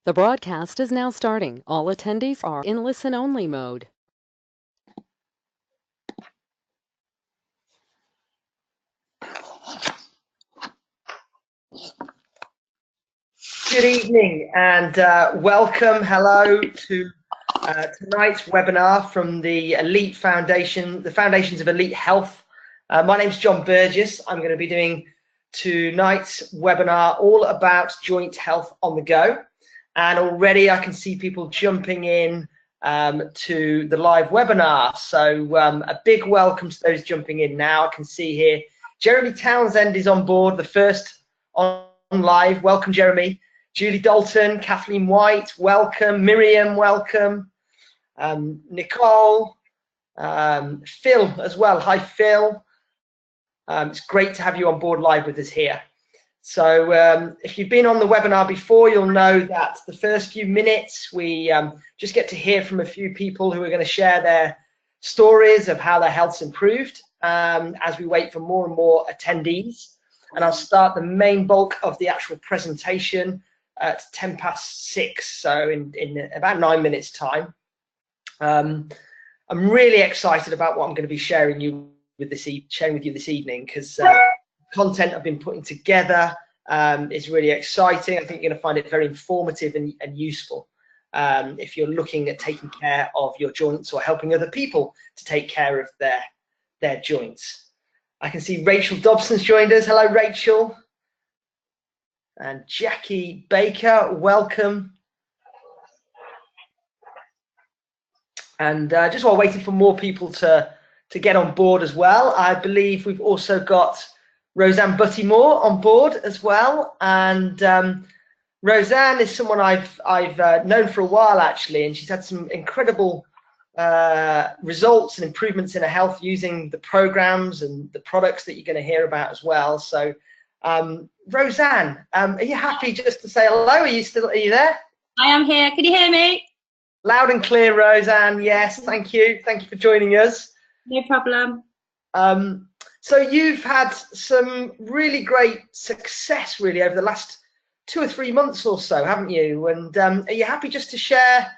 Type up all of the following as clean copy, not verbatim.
The broadcast is now starting. All attendees are in listen-only mode. Good evening and welcome. Hello to tonight's webinar from the Elite Foundation, the Foundations of Elite Health. My name's John Burgess. I'm going to be doing tonight's webinar all about joint health on the go. And already I can see people jumping in to the live webinar. So a big welcome to those jumping in now. I can see here Jeremy Townsend is on board, the first on live. Welcome, Jeremy. Julie Dalton, Kathleen White, welcome. Miriam, welcome. Nicole, Phil as well. Hi, Phil. It's great to have you on board live with us here. So if you've been on the webinar before, you'll know that the first few minutes we just get to hear from a few people who are going to share their stories of how their health's improved as we wait for more and more attendees. And I'll start the main bulk of the actual presentation at 6:10, so in about 9 minutes time. I'm really excited about what I'm going to be sharing with you this evening, because content I've been putting together is really exciting. I think you're going to find it very informative and useful if you're looking at taking care of your joints or helping other people to take care of their joints. I can see Rachel Dobson's joined us. Hello, Rachel. And Jackie Baker, welcome. And just while waiting for more people to get on board as well, I believe we've also got Roseanne Buttymore on board as well. And Roseanne is someone I've known for a while, actually, and she's had some incredible results and improvements in her health using the programs and the products that you're going to hear about as well. So Roseanne, are you happy just to say hello? Are you there? I am here. Can you hear me? Loud and clear, Roseanne. Yes, thank you. Thank you for joining us. No problem. So you've had some really great success really over the last 2 or 3 months or so, haven't you? And are you happy just to share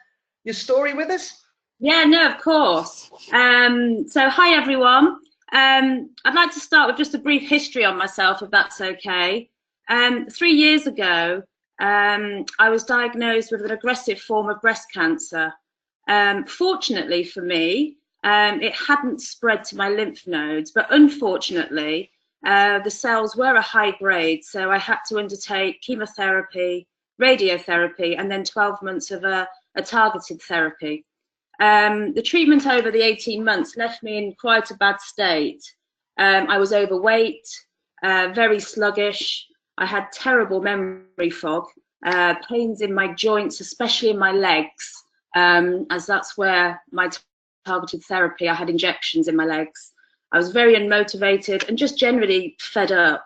your story with us? Yeah, no, of course. So hi, everyone. I'd like to start with just a brief history on myself, if that's okay. 3 years ago, I was diagnosed with an aggressive form of breast cancer. Fortunately for me, it hadn't spread to my lymph nodes, but unfortunately, the cells were a high grade, so I had to undertake chemotherapy, radiotherapy, and then 12 months of a targeted therapy. The treatment over the 18 months left me in quite a bad state. I was overweight, very sluggish. I had terrible memory fog, pains in my joints, especially in my legs, as that's where my targeted therapy, I had injections in my legs. I was very unmotivated and just generally fed up.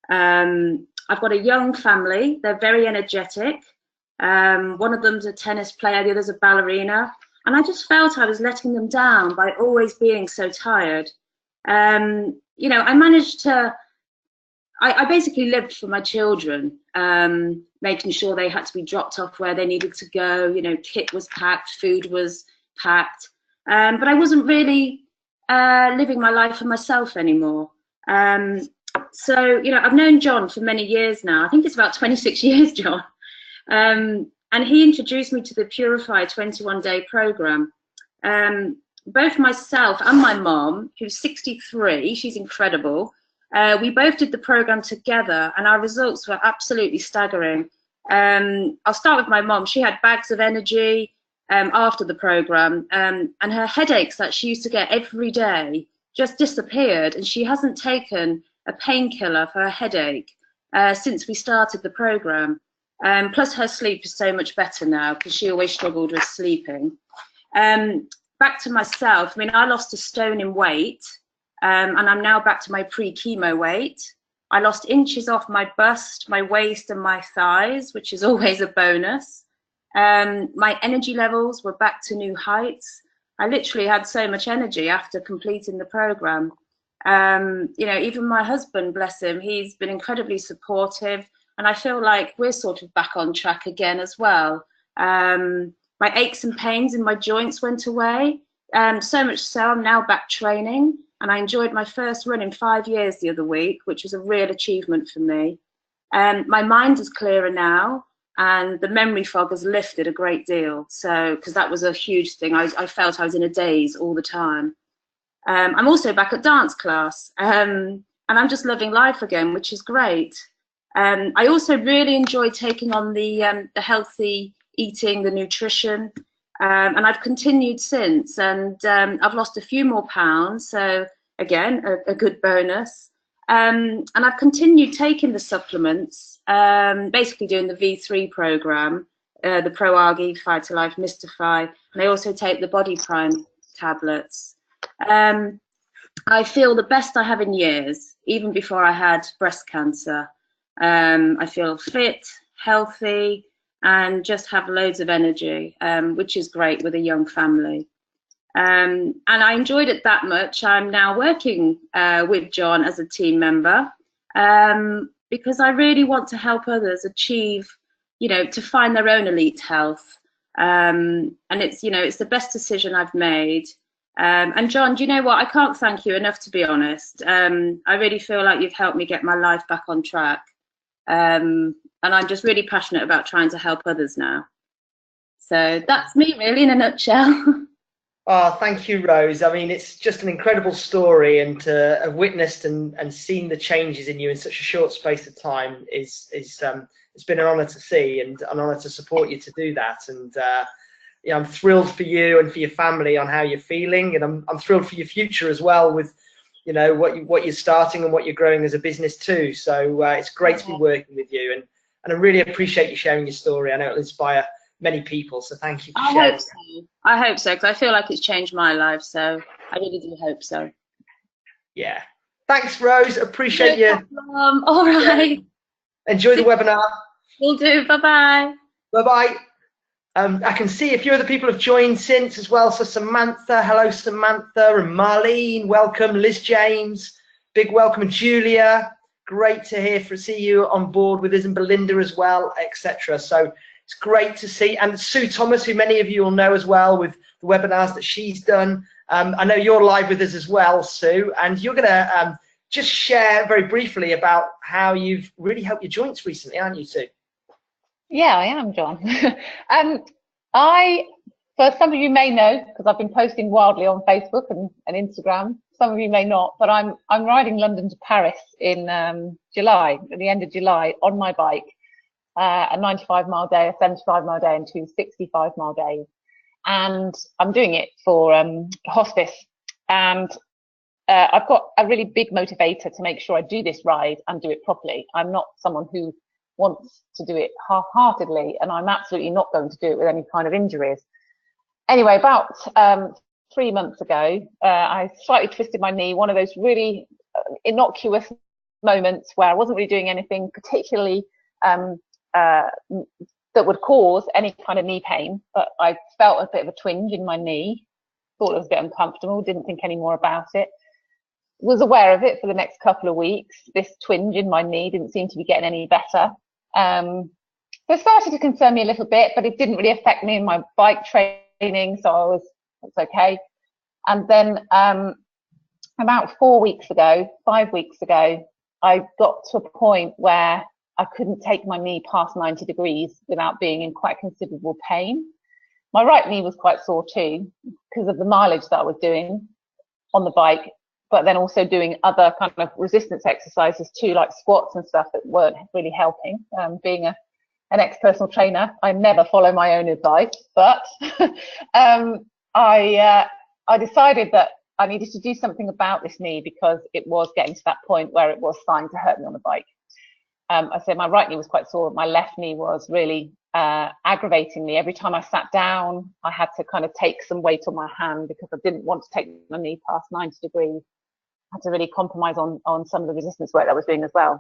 I've got a young family. They're very energetic. One of them's a tennis player, the other's a ballerina. And I just felt I was letting them down by always being so tired. You know, I managed to, I basically lived for my children, making sure they had to be dropped off where they needed to go. You know, kit was packed, food was packed. But I wasn't really living my life for myself anymore. So, you know, I've known John for many years now. I think it's about 26 years, John. And he introduced me to the Purify 21-day program. Both myself and my mom, who's 63, she's incredible, we both did the program together, and our results were absolutely staggering. I'll start with my mom. She had bags of energy after the program, and her headaches that she used to get every day just disappeared, and she hasn't taken a painkiller for her headache since we started the program. Plus her sleep is so much better now, because she always struggled with sleeping. Back to myself, I mean, I lost 1 stone in weight, and I'm now back to my pre-chemo weight. I lost inches off my bust, my waist and my thighs, which is always a bonus. My energy levels were back to new heights. I literally had so much energy after completing the program. You know, even my husband, bless him, he's been incredibly supportive. and I feel like we're sort of back on track again as well. My aches and pains in my joints went away, so much so I'm now back training, and I enjoyed my first run in 5 years the other week, which was a real achievement for me. My mind is clearer now, and the memory fog has lifted a great deal. So, because that was a huge thing, I felt I was in a daze all the time. I'm also back at dance class, and I'm just loving life again, which is great. I also really enjoy taking on the healthy eating, the nutrition, and I've continued since, and I've lost a few more pounds, so again, a good bonus. And I've continued taking the supplements, basically doing the V3 program, the ProArgi, Fight to Life, Mystify, and I also take the Body Prime tablets. I feel the best I have in years, even before I had breast cancer. I feel fit, healthy, and just have loads of energy, which is great with a young family. And I enjoyed it that much. I'm now working with John as a team member, because I really want to help others achieve, to find their own elite health. And it's, it's the best decision I've made. And John, do you know what? I can't thank you enough, to be honest. I really feel like you've helped me get my life back on track. And I'm just really passionate about trying to help others now. So that's me really in a nutshell. Oh, thank you, Rose. I mean, it's just an incredible story, and to have witnessed and seen the changes in you in such a short space of time is it's been an honour to see, and an honour to support you to do that. And yeah, I'm thrilled for you and for your family on how you're feeling, and I'm thrilled for your future as well, with what you're starting and what you're growing as a business too. So it's great to be working with you, and I really appreciate you sharing your story. I know it'll inspire many people, so thank you for sharing. I hope so, because I feel like it's changed my life, so I really do hope so. Yeah, thanks, Rose. Appreciate you. All right. Enjoy the webinar. Will do. Bye-bye. Bye-bye. I can see a few other people have joined since as well. So Samantha, hello Samantha, and Marlene, welcome. Liz James, big welcome. And Julia, great to see you on board with us, and Belinda as well, etc. So it's great to see. And Sue Thomas, who many of you will know as well with the webinars that she's done. I know you're live with us as well, Sue, and you're going to just share very briefly about how you've really helped your joints recently, aren't you, Sue? Yeah, I am, John. For some of you may know, because I've been posting wildly on Facebook and Instagram. Some of you may not, but I'm riding London to Paris in July, at the end of July, on my bike. A 95-mile day, a 75-mile day, and 2 65-mile days. And I'm doing it for hospice. And I've got a really big motivator to make sure I do this ride and do it properly. I'm not someone who wants to do it half-heartedly, and I'm absolutely not going to do it with any kind of injuries. Anyway, about 3 months ago, I slightly twisted my knee, one of those really innocuous moments where I wasn't really doing anything particularly that would cause any kind of knee pain, but I felt a bit of a twinge in my knee, thought it was a bit uncomfortable, didn't think any more about it, was aware of it for the next couple of weeks. This twinge in my knee didn't seem to be getting any better. So it started to concern me a little bit, but it didn't really affect me in my bike training, so it's okay. And then about 5 weeks ago, I got to a point where I couldn't take my knee past 90 degrees without being in quite considerable pain. My right knee was quite sore too, because of the mileage that I was doing on the bike, but then also doing other kind of resistance exercises too, like squats and stuff that weren't really helping. Being an ex-personal trainer, I never follow my own advice, but I decided that I needed to do something about this knee, because it was getting to that point where it was starting to hurt me on the bike. I said my right knee was quite sore. My left knee was really aggravating me. Every time I sat down, I had to kind of take some weight on my hand, because I didn't want to take my knee past 90 degrees. I had to really compromise on some of the resistance work that I was doing as well.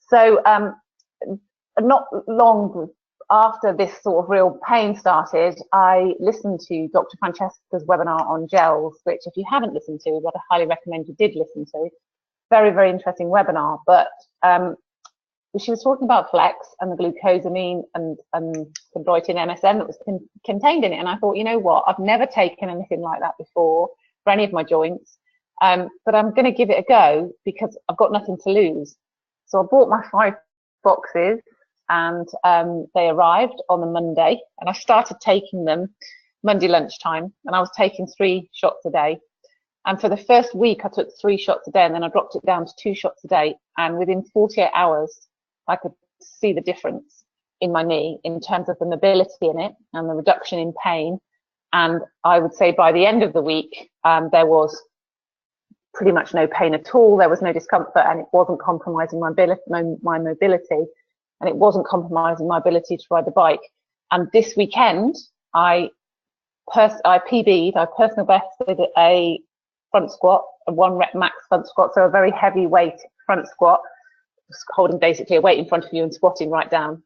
So not long after this sort of real pain started, I listened to Dr. Francesca's webinar on gels, which if you haven't listened to, what I highly recommend you did listen to. Very, very interesting webinar. But she was talking about Flex and the glucosamine and chondroitin MSM that was contained in it. And I thought, you know what, I've never taken anything like that before for any of my joints, but I'm going to give it a go because I've got nothing to lose. So I bought my 5 boxes, and they arrived on the Monday, and I started taking them Monday lunchtime, and I was taking 3 shots a day. And for the first week, I took 3 shots a day, and then I dropped it down to 2 shots a day. And within 48 hours, I could see the difference in my knee in terms of the mobility in it and the reduction in pain. And I would say by the end of the week, there was pretty much no pain at all. There was no discomfort, and it wasn't compromising my mobility, and it wasn't compromising my ability to ride the bike. And this weekend, I PB'd, I personal bested a front squat, a 1 rep max front squat, so a very heavy weight front squat, holding basically a weight in front of you and squatting right down.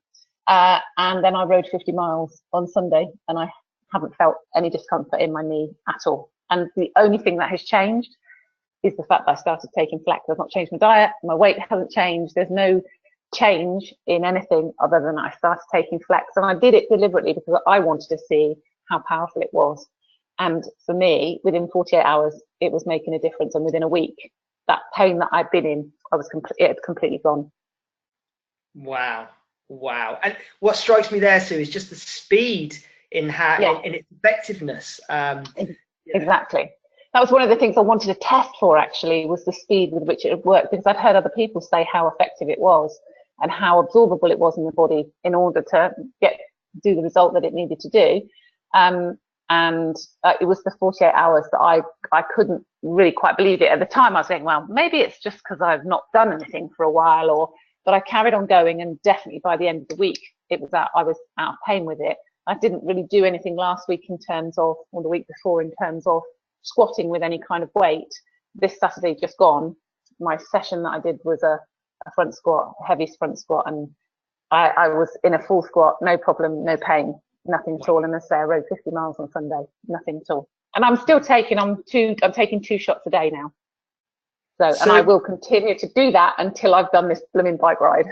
And then I rode 50 miles on Sunday, and I haven't felt any discomfort in my knee at all. And the only thing that has changed is the fact that I started taking Flex. I've not changed my diet, my weight hasn't changed, there's no change in anything other than I started taking Flex. And I did it deliberately because I wanted to see how powerful it was. And for me, within 48 hours, it was making a difference. And within a week, that pain that I'd been in, it had completely gone. Wow. And what strikes me there, Sue, is just the speed in its effectiveness. Exactly. That was one of the things I wanted to test for, actually, was the speed with which it would work, because I'd heard other people say how effective it was and how absorbable it was in the body in order to do the result that it needed to do. And it was the 48 hours that I couldn't really quite believe it. At the time, I was saying, well, maybe it's just because I've not done anything for a while, but I carried on going, and definitely by the end of the week, I was out of pain with it. I didn't really do anything last week or the week before in terms of squatting with any kind of weight. This Saturday just gone, my session that I did was a front squat, a heavy front squat, and I was in a full squat, no problem, no pain, nothing at all. And I say I rode 50 miles on Sunday, nothing at all. And I'm still taking, I'm taking 2 shots a day now. So, and I will continue to do that until I've done this blooming bike ride.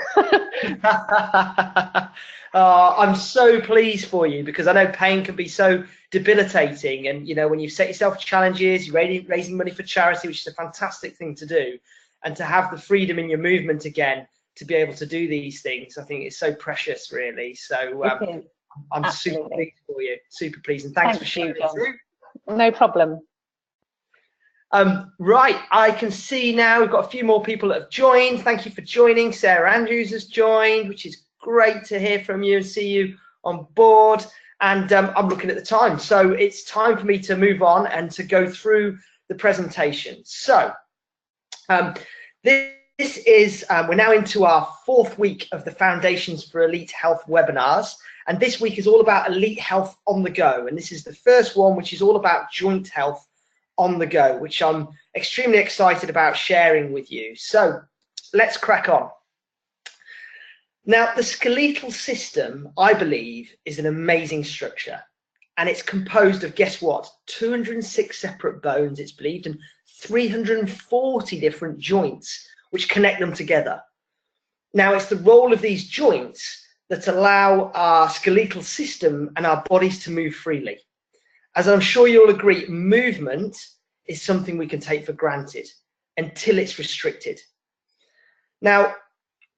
I'm so pleased for you, because I know pain can be so debilitating. And, you know, when you set yourself challenges, you're raising money for charity, which is a fantastic thing to do. And to have the freedom in your movement again, to be able to do these things, I think it's so precious, really. So I'm Absolutely. super pleased for you. Super pleased. And thanks for sharing it through. No problem. Right, I can see now we've got a few more people that have joined. Thank you for joining. Sarah Andrews has joined, which is great to hear from you and see you on board. And I'm looking at the time, so it's time for me to move on and to go through the presentation. So this is, we're now into our 4th week of the Foundations for Elite Health webinars. And this week is all about elite health on the go. And this is the first one, which is all about joint health on the go, which I'm extremely excited about sharing with you. So let's crack on. Now, the skeletal system, I believe, is an amazing structure. And it's composed of, guess what, 206 separate bones, it's believed, and 340 different joints, which connect them together. Now, it's the role of these joints that allow our skeletal system and our bodies to move freely. As I'm sure you'll agree, movement is something we can take for granted until it's restricted. Now,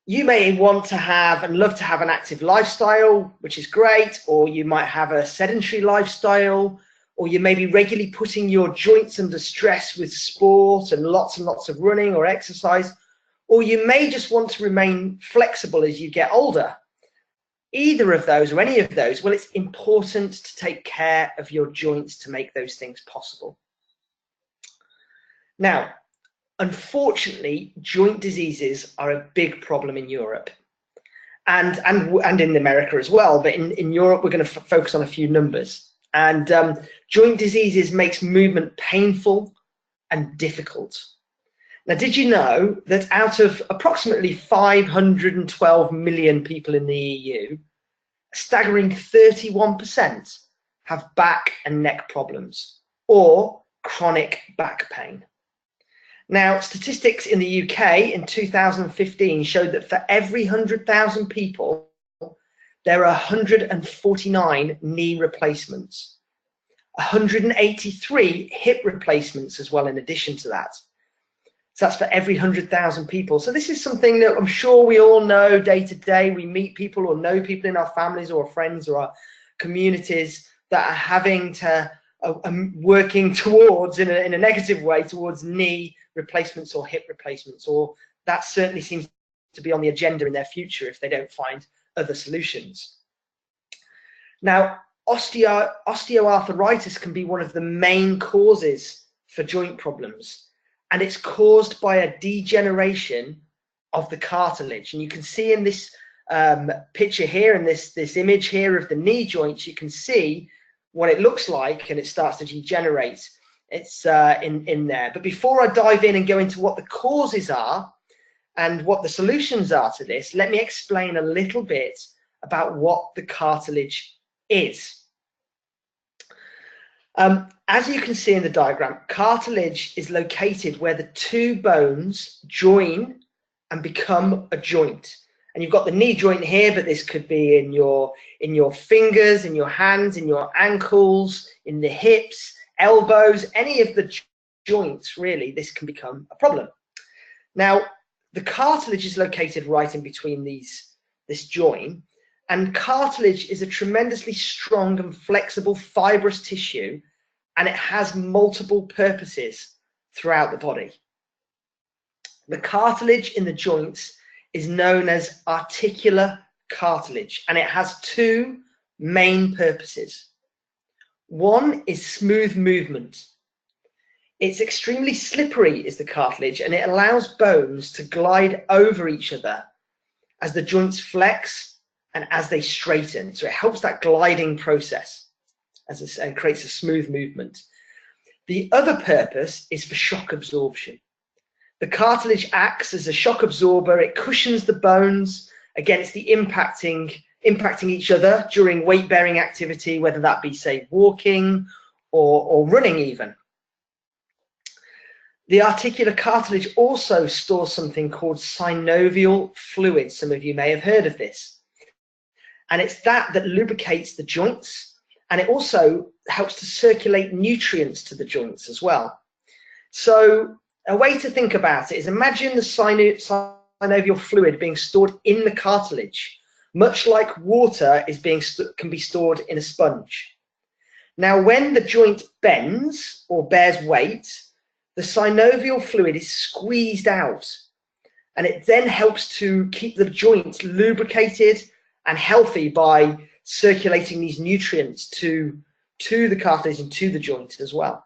you may want to have and love to have an active lifestyle, which is great, or you might have a sedentary lifestyle, or you may be regularly putting your joints under stress with sport and lots of running or exercise, or you may just want to remain flexible as you get older. Either of those or any of those, well, it's important to take care of your joints to make those things possible. Now, unfortunately, joint diseases are a big problem in Europe and in America as well. But in Europe, we're going to focus on a few numbers. And joint diseases makes movement painful and difficult. Now, did you know that out of approximately 512 million people in the EU, a staggering 31% have back and neck problems or chronic back pain? Now, statistics in the UK in 2015 showed that for every 100,000 people, there are 149 knee replacements, 183 hip replacements as well in addition to that. So that's for every 100,000 people. So this is something that I'm sure we all know day to day. We meet people or know people in our families or friends or our communities that are having to, working towards, in a negative way, towards knee replacements or hip replacements, or that certainly seems to be on the agenda in their future if they don't find other solutions. Now, osteoarthritis can be one of the main causes for joint problems, and it's caused by a degeneration of the cartilage. And you can see in this picture here, in this image here of the knee joints, you can see what it looks like, and it starts to degenerate. It's in there. But before I dive in and go into what the causes are and what the solutions are to this, let me explain a little bit about what the cartilage is. As you can see in the diagram, cartilage is located where the two bones join and become a joint. And you've got the knee joint here, but this could be in your fingers, in your hands, in your ankles, in the hips, elbows, any of the joints, really. This can become a problem. Now, the cartilage is located right in between this joint, and cartilage is a tremendously strong and flexible fibrous tissue, and it has multiple purposes throughout the body. The cartilage in the joints is known as articular cartilage, and it has two main purposes. One is smooth movement. It's extremely slippery, is the cartilage, and it allows bones to glide over each other as the joints flex and as they straighten. So it helps that gliding process and creates a smooth movement. The other purpose is for shock absorption. The cartilage acts as a shock absorber. It cushions the bones against the impacting each other during weight-bearing activity, whether that be, say, walking or running even. The articular cartilage also stores something called synovial fluid. Some of you may have heard of this. And it's that lubricates the joints, and it also helps to circulate nutrients to the joints as well. So a way to think about it is, imagine the synovial fluid being stored in the cartilage, much like water can be stored in a sponge. Now, when the joint bends or bears weight, the synovial fluid is squeezed out, and it then helps to keep the joint lubricated and healthy by circulating these nutrients to the cartilage and to the joint as well.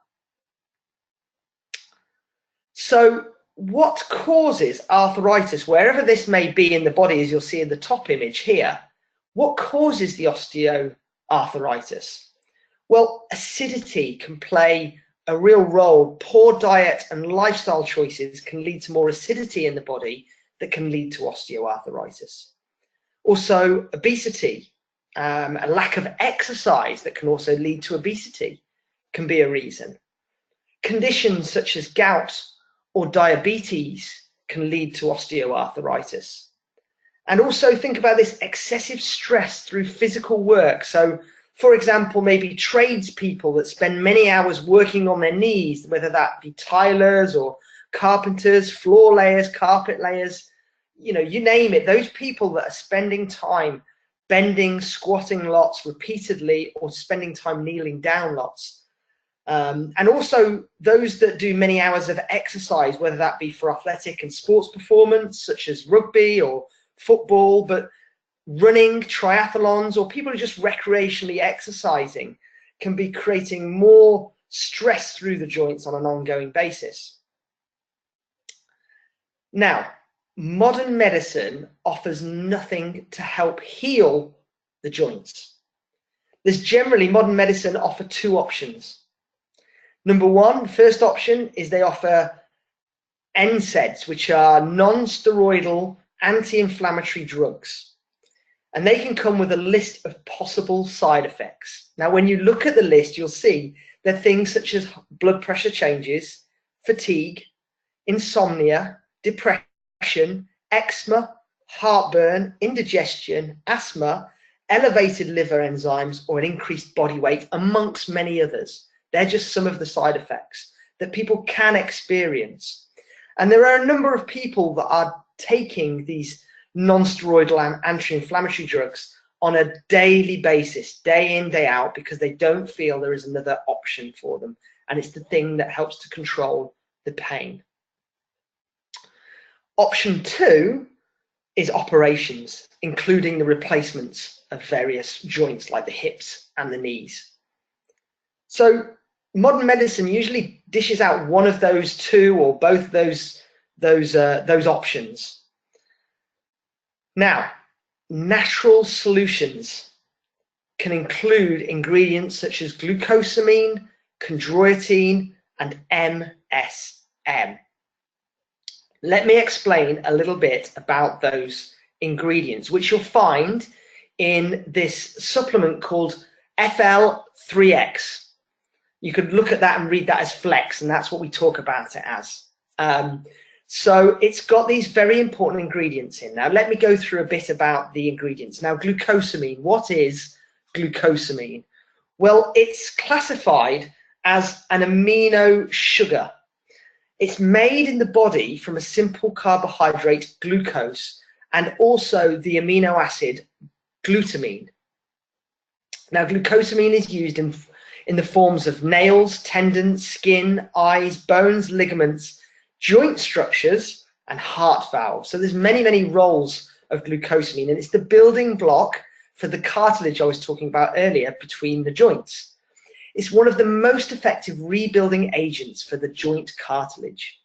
So what causes arthritis, wherever this may be in the body, as you'll see in the top image here? What causes the osteoarthritis? Well, acidity can play a real role. Poor diet and lifestyle choices can lead to more acidity in the body that can lead to osteoarthritis. Also, obesity, a lack of exercise that can also lead to obesity can be a reason. Conditions such as gout or diabetes can lead to osteoarthritis. And also think about this excessive stress through physical work. So, for example, maybe tradespeople that spend many hours working on their knees, whether that be tilers or carpenters, floor layers, carpet layers, you name it. Those people that are spending time bending, squatting lots repeatedly, or spending time kneeling down lots. And also those that do many hours of exercise, whether that be for athletic and sports performance, such as rugby or football, but running, triathlons, or people who are just recreationally exercising, can be creating more stress through the joints on an ongoing basis. Now, modern medicine offers nothing to help heal the joints. Modern medicine offers two options. Number one, first option is they offer NSAIDs, which are non-steroidal anti-inflammatory drugs. And they can come with a list of possible side effects. Now, when you look at the list, you'll see that things such as blood pressure changes, fatigue, insomnia, depression, eczema, heartburn, indigestion, asthma, elevated liver enzymes, or an increased body weight, amongst many others. They're just some of the side effects that people can experience. And there are a number of people that are taking these non-steroidal anti-inflammatory drugs on a daily basis, day in, day out, because they don't feel there is another option for them. And it's the thing that helps to control the pain. Option 2 is operations, including the replacements of various joints like the hips and the knees. So modern medicine usually dishes out one of those two or both those options. Now, natural solutions can include ingredients such as glucosamine, chondroitin, and MSM. Let me explain a little bit about those ingredients, which you'll find in this supplement called FL3X. You could look at that and read that as flex, and that's what we talk about it as. So it's got these very important ingredients in. Now, let me go through a bit about the ingredients. Now, glucosamine, what is glucosamine? Well, it's classified as an amino sugar. It's made in the body from a simple carbohydrate, glucose, and also the amino acid glutamine. Now, glucosamine is used in the forms of nails, tendons, skin, eyes, bones, ligaments, joint structures, and heart valves. So there's many, many roles of glucosamine, and it's the building block for the cartilage I was talking about earlier between the joints. It's one of the most effective rebuilding agents for the joint cartilage.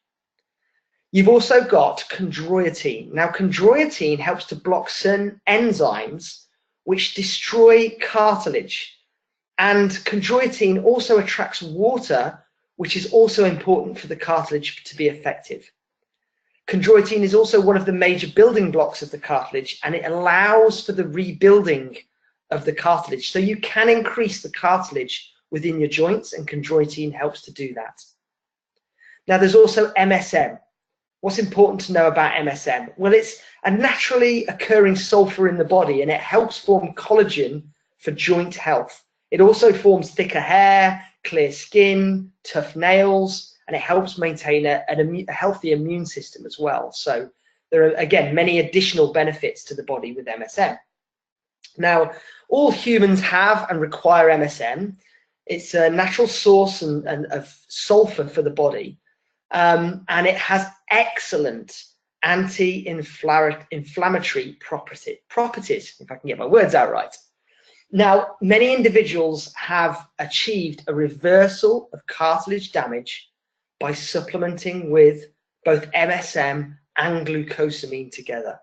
You've also got chondroitin. Now, chondroitin helps to block certain enzymes which destroy cartilage. And chondroitin also attracts water, which is also important for the cartilage to be effective. Chondroitin is also one of the major building blocks of the cartilage, and it allows for the rebuilding of the cartilage. So you can increase the cartilage within your joints, and chondroitin helps to do that. Now, there's also MSM. What's important to know about MSM? Well, it's a naturally occurring sulfur in the body, and it helps form collagen for joint health. It also forms thicker hair, clear skin, tough nails, and it helps maintain a healthy immune system as well. So there are, again, many additional benefits to the body with MSM. Now, all humans have and require MSM. It's a natural source of sulfur for the body, and it has excellent anti-inflammatory properties, if I can get my words out right. Now, many individuals have achieved a reversal of cartilage damage by supplementing with both MSM and glucosamine together.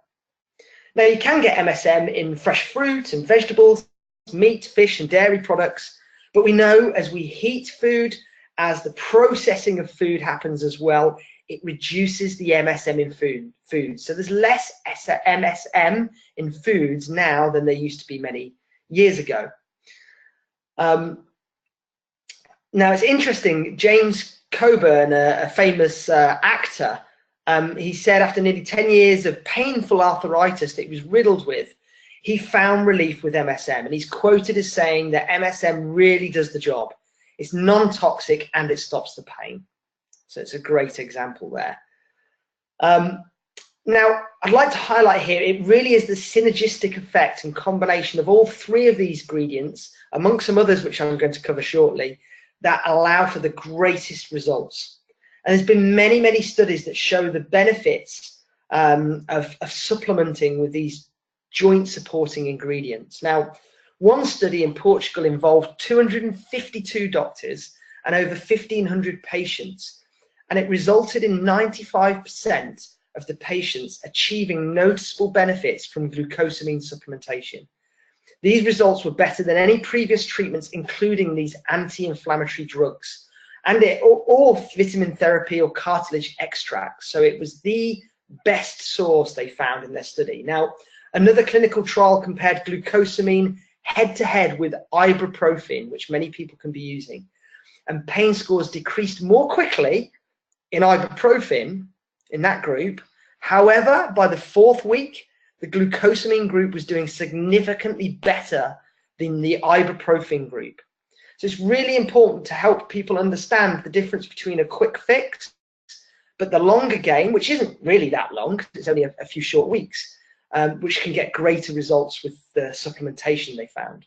Now, you can get MSM in fresh fruit and vegetables, meat, fish, and dairy products, but we know as we heat food, as the processing of food happens as well, it reduces the MSM in food. So there's less MSM in foods now than there used to be many years ago. Now, it's interesting, James Coburn, a famous actor, he said after nearly 10 years of painful arthritis that he was riddled with, he found relief with MSM, and he's quoted as saying that MSM really does the job. It's non-toxic and it stops the pain. So it's a great example there. Now, I'd like to highlight here, it really is the synergistic effect and combination of all three of these ingredients, amongst some others which I'm going to cover shortly, that allow for the greatest results. And there's been many, many studies that show the benefits of supplementing with these joint supporting ingredients. Now, one study in Portugal involved 252 doctors and over 1,500 patients, and it resulted in 95% of the patients achieving noticeable benefits from glucosamine supplementation. These results were better than any previous treatments, including these anti-inflammatory drugs, and or vitamin therapy or cartilage extracts. So it was the best source they found in their study. Now, another clinical trial compared glucosamine head-to-head with ibuprofen, which many people can be using, and pain scores decreased more quickly in ibuprofen in that group. However, by the 4th week, the glucosamine group was doing significantly better than the ibuprofen group. So it's really important to help people understand the difference between a quick fix, but the longer game, which isn't really that long, it's only a few short weeks, which can get greater results with the supplementation they found.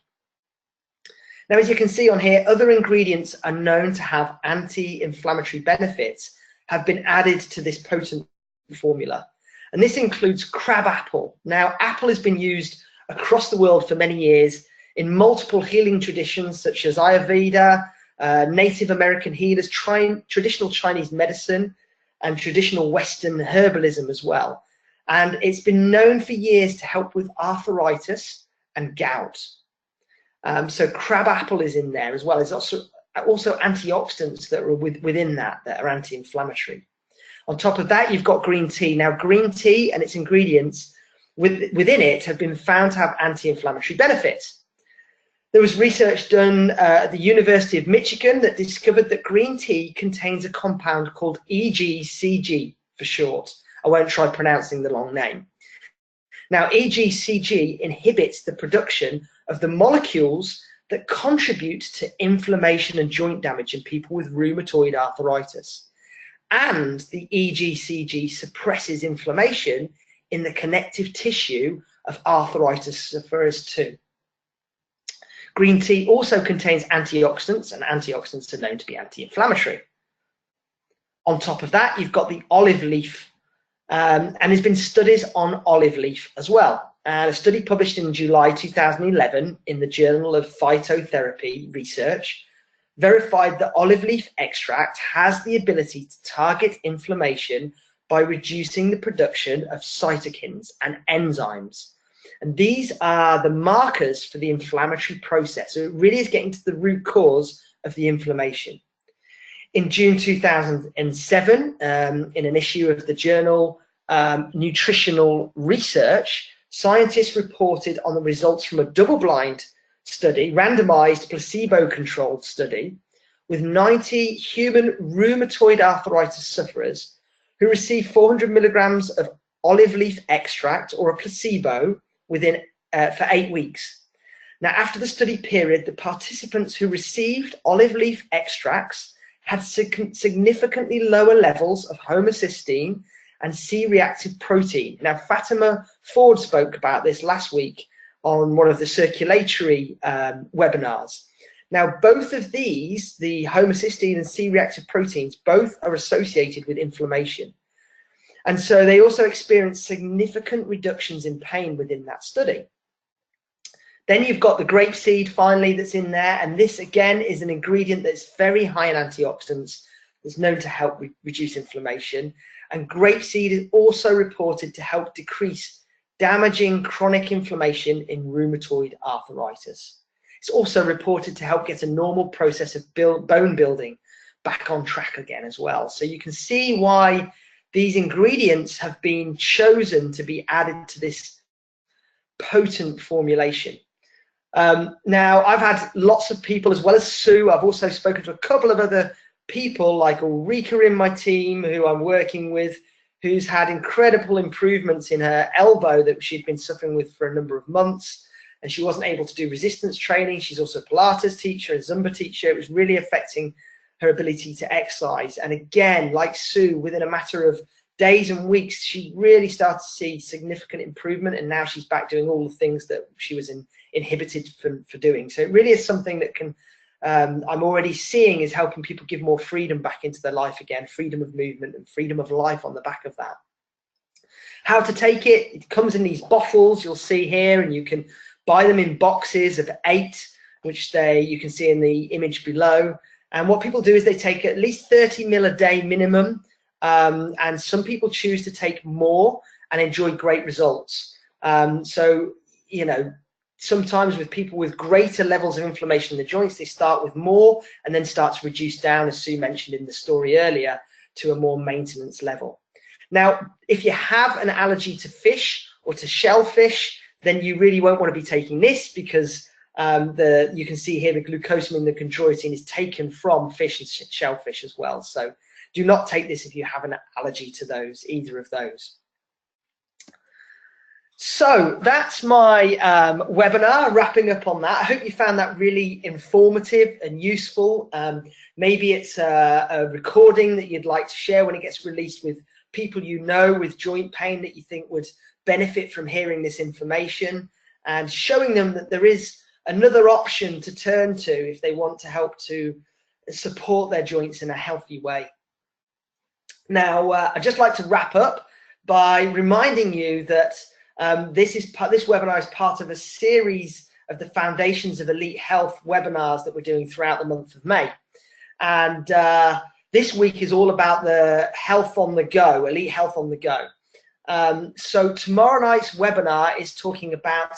Now, as you can see on here, other ingredients are known to have anti-inflammatory benefits have been added to this potent formula. And this includes crab apple. Now, apple has been used across the world for many years in multiple healing traditions such as Ayurveda, Native American healers, traditional Chinese medicine, and traditional Western herbalism as well. And it's been known for years to help with arthritis and gout. So crab apple is in there as well. There's also antioxidants that are within that are anti-inflammatory. On top of that, you've got green tea. Now, green tea and its ingredients within it have been found to have anti-inflammatory benefits. There was research done at the University of Michigan that discovered that green tea contains a compound called EGCG for short. I won't try pronouncing the long name. Now, EGCG inhibits the production of the molecules that contribute to inflammation and joint damage in people with rheumatoid arthritis. And the EGCG suppresses inflammation in the connective tissue of arthritis sufferers too. Green tea also contains antioxidants, and antioxidants are known to be anti-inflammatory. On top of that, you've got the olive leaf, and there's been studies on olive leaf as well. And a study published in July 2011 in the Journal of Phytotherapy Research verified that olive leaf extract has the ability to target inflammation by reducing the production of cytokines and enzymes. And these are the markers for the inflammatory process. So it really is getting to the root cause of the inflammation. In June 2007, in an issue of the journal Nutritional Research, scientists reported on the results from a double-blind study, randomized placebo-controlled study, with 90 human rheumatoid arthritis sufferers who received 400 milligrams of olive leaf extract or a placebo within for 8 weeks. Now, after the study period, the participants who received olive leaf extracts had significantly lower levels of homocysteine and C-reactive protein. Now, Fatima Ford spoke about this last week on one of the circulatory webinars. Now, both of these, the homocysteine and C-reactive proteins, both are associated with inflammation. And so they also experienced significant reductions in pain within that study. Then you've got the grapeseed finally that's in there. And this, again, is an ingredient that's very high in antioxidants, that's known to help reduce inflammation. And grapeseed is also reported to help decrease damaging chronic inflammation in rheumatoid arthritis. It's also reported to help get a normal process of bone building back on track again as well. So you can see why these ingredients have been chosen to be added to this potent formulation. Now, I've had lots of people, as well as Sue, I've also spoken to a couple of other people like Ulrika in my team who I'm working with, who's had incredible improvements in her elbow that she'd been suffering with for a number of months, and she wasn't able to do resistance training. She's also a Pilates teacher, a Zumba teacher. It was really affecting her ability to exercise. And again, like Sue, within a matter of days and weeks, she really started to see significant improvement, and now she's back doing all the things that she was inhibited for doing. So it really is something that can, I'm already seeing is helping people give more freedom back into their life again, freedom of movement and freedom of life on the back of that. How to take it? It comes in these bottles you'll see here, and you can buy them in boxes of 8, which you can see in the image below. And what people do is they take at least 30 ml a day minimum, and some people choose to take more and enjoy great results. So, you know, sometimes with people with greater levels of inflammation in the joints, they start with more and then start to reduce down, as Sue mentioned in the story earlier, to a more maintenance level. Now, if you have an allergy to fish or to shellfish, then you really won't want to be taking this, because you can see here the glucosamine, the chondroitin, is taken from fish and shellfish as well. So do not take this if you have an allergy to those, either of those. So that's my webinar, wrapping up on that. I hope you found that really informative and useful. Maybe it's a recording that you'd like to share when it gets released with people you know with joint pain that you think would benefit from hearing this information, and showing them that there is another option to turn to if they want to help to support their joints in a healthy way. Now, I'd just like to wrap up by reminding you that this webinar is part of a series of the Foundations of Elite Health webinars that we're doing throughout the month of May. And this week is all about the health on the go, elite health on the go. So tomorrow night's webinar is talking about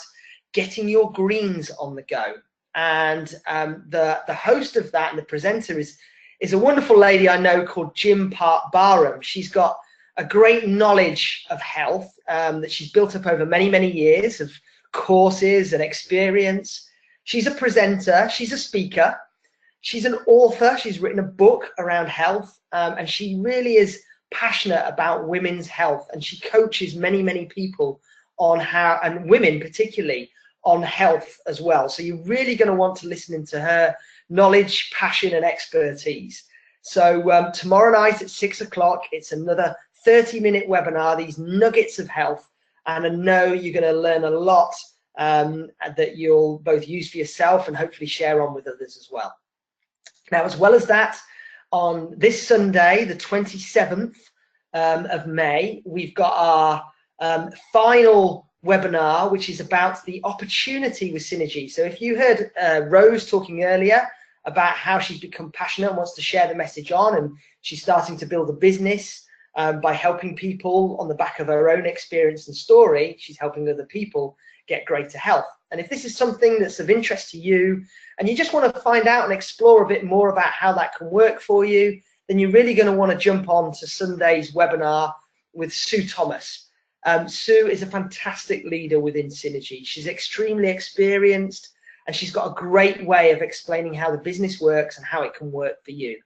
getting your greens on the go. And the host of that and the presenter is a wonderful lady I know called Jim Barham. She's got a great knowledge of health that she's built up over many, many years of courses and experience. She's a presenter, she's a speaker, she's an author, she's written a book around health, and she really is passionate about women's health, and she coaches many, many people on how, and women particularly, on health as well. So you're really going to want to listen into her knowledge, passion and expertise. So tomorrow night at 6 o'clock, it's another 30-minute webinar, these nuggets of health, and I know you're going to learn a lot that you'll both use for yourself and hopefully share on with others as well. Now, as well as that, on this Sunday, the 27th of May, we've got our final webinar, which is about the opportunity with Synergy. So if you heard Rose talking earlier about how she's become passionate and wants to share the message on, and she's starting to build a business by helping people on the back of her own experience and story, she's helping other people get greater health. And if this is something that's of interest to you and you just want to find out and explore a bit more about how that can work for you, then you're really going to want to jump on to Sunday's webinar with Sue Thomas. Sue is a fantastic leader within Synergy. She's extremely experienced, and she's got a great way of explaining how the business works and how it can work for you.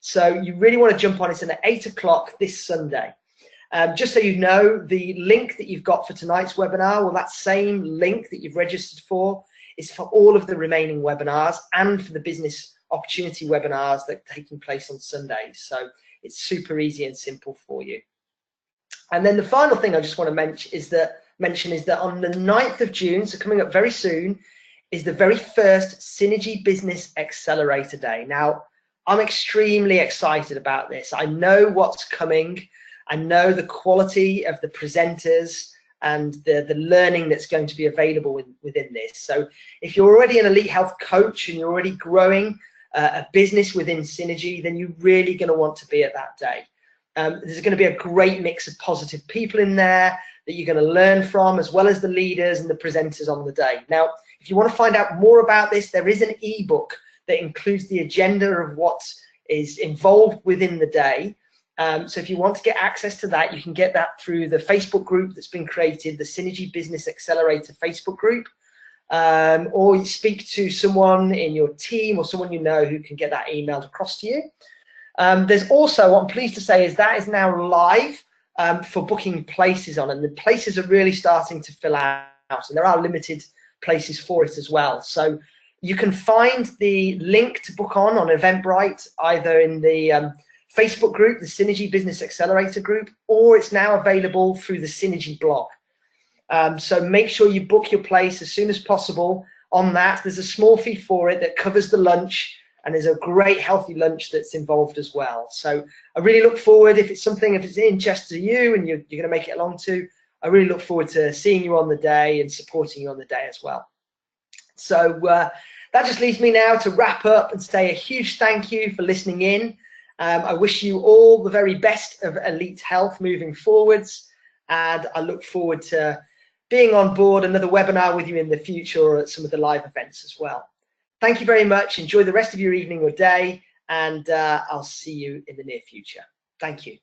So you really want to jump on. It's at 8 o'clock this Sunday. Just so you know, the link that you've got for tonight's webinar, well, that same link that you've registered for is for all of the remaining webinars and for the business opportunity webinars that are taking place on Sundays. So it's super easy and simple for you. And then the final thing I just want to mention is that on the 9th of June, so coming up very soon, is the very first Synergy Business Accelerator Day. Now, I'm extremely excited about this. I know what's coming. I know the quality of the presenters and the learning that's going to be available within this. So if you're already an elite health coach and you're already growing a business within Synergy, then you're really going to want to be at that day. There's going to be a great mix of positive people in there that you're going to learn from, as well as the leaders and the presenters on the day. Now, if you want to find out more about this, there is an ebook that includes the agenda of what is involved within the day. So if you want to get access to that, you can get that through the Facebook group that's been created, the Synergy Business Accelerator Facebook group, or you speak to someone in your team or someone you know who can get that emailed across to you. There's also, what I'm pleased to say, is that is now live for booking places on, and the places are really starting to fill out, and there are limited places for it as well. So you can find the link to book on Eventbrite, either in the Facebook group, the Synergy Business Accelerator group, or it's now available through the Synergy blog. So make sure you book your place as soon as possible on that. There's a small fee for it that covers the lunch, and there's a great healthy lunch that's involved as well. So I really look forward, if it's of interest to you and you're going to make it along to, I really look forward to seeing you on the day and supporting you on the day as well. So that just leaves me now to wrap up and say a huge thank you for listening in. I wish you all the very best of elite health moving forwards, and I look forward to being on board another webinar with you in the future, or at some of the live events as well. Thank you very much. Enjoy the rest of your evening or day, and I'll see you in the near future. Thank you.